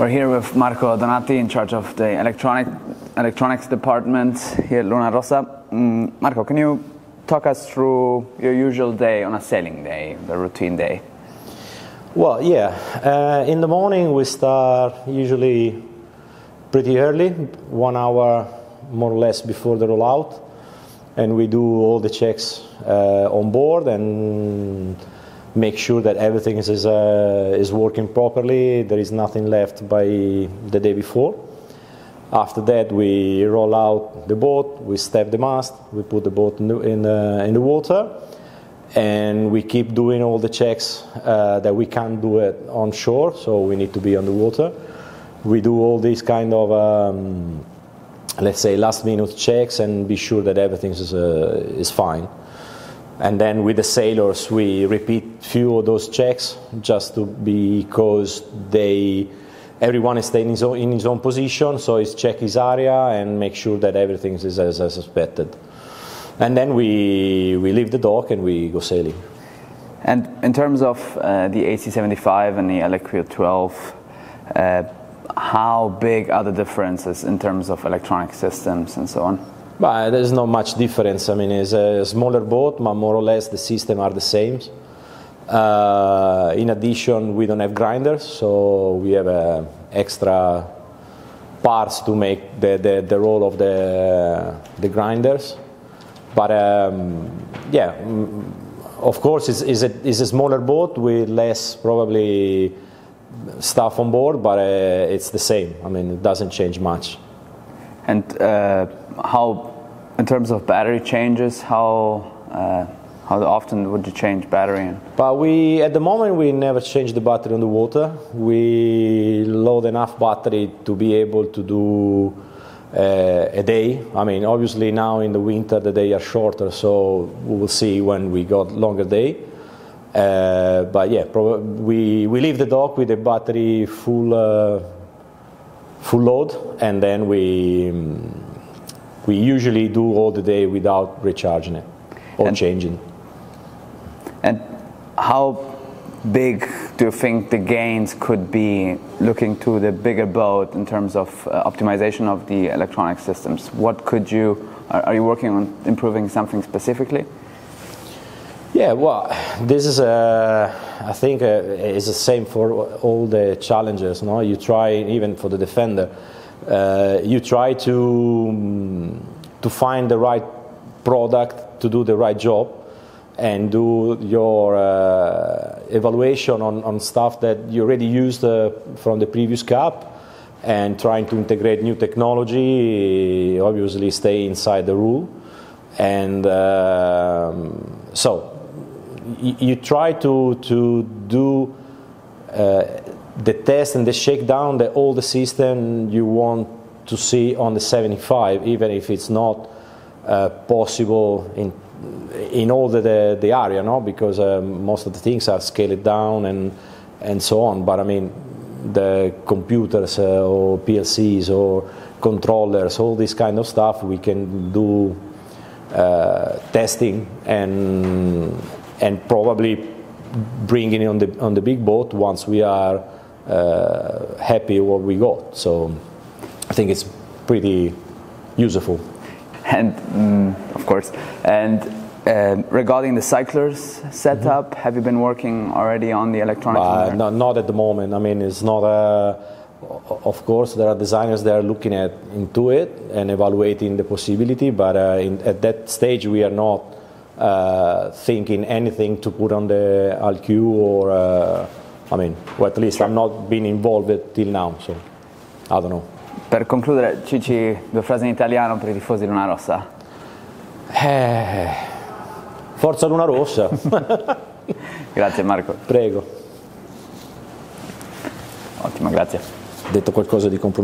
We're here with Marco Donati, in charge of the electronics department here at Luna Rossa. Marco, can you talk us through your usual day on a sailing day, the routine day? Well, yeah. In the morning we start usually pretty early, 1 hour more or less before the rollout, and we do all the checks on board and make sure that everything is working properly. There is nothing left by the day before. After that, we roll out the boat, we step the mast, we put the boat in the water, and we keep doing all the checks that we can't do it on shore, so we need to be on the water. We do all these kind of let's say last-minute checks and be sure that everything is fine. And then with the sailors, we repeat few of those checks just because everyone is staying in his own position, so he's check his area and make sure that everything is as expected. And then we leave the dock and we go sailing. And in terms of the AC75 and the LQ 12, how big are the differences in terms of electronic systems and so on? But there's not much difference. I mean, it's a smaller boat, but more or less the systems are the same. In addition, we don't have grinders, so we have extra parts to make the role of the grinders. But yeah, of course, it's a smaller boat with less probably stuff on board, but it's the same. I mean, it doesn't change much. And how, in terms of battery changes, how often would you change battery? But at the moment, we never change the battery on the water. We load enough battery to be able to do a day. I mean, obviously now in the winter the days are shorter, so we will see when we got longer day. But yeah, we leave the dock with the battery full load, and then we usually do all the day without recharging it or changing. And how big do you think the gains could be looking to the bigger boat in terms of optimization of the electronic systems? What are you working on improving something specifically? Yeah, well, this is I think it's the same for all the challengers. No, you try, even for the defender, you try to find the right product to do the right job, and do your evaluation on stuff that you already used from the previous cup, and trying to integrate new technology. Obviously, stay inside the rule, and so. You try to do the test and the shakedown that all the system you want to see on the 75, even if it's not possible in all the area, no? Because most of the things are scaled down and so on. But I mean, the computers or PLCs or controllers, all this kind of stuff, we can do testing and probably bringing it on the big boat once we are happy with what we got. So I think it's pretty useful. And of course, and regarding the cyclers setup, have you been working already on the electronics? Not at the moment. I mean, it's not of course, there are designers that are looking into it and evaluating the possibility, but at that stage we are not thinking anything to put on the LQ or I mean, or at least I'm not been involved till now, so I don't know. Per concludere, Cici, 2 frasi in italiano per I tifosi Luna Rossa. Forza Luna Rossa. Grazie Marco. Prego. Ottimo, grazie. Detto qualcosa di compromesso.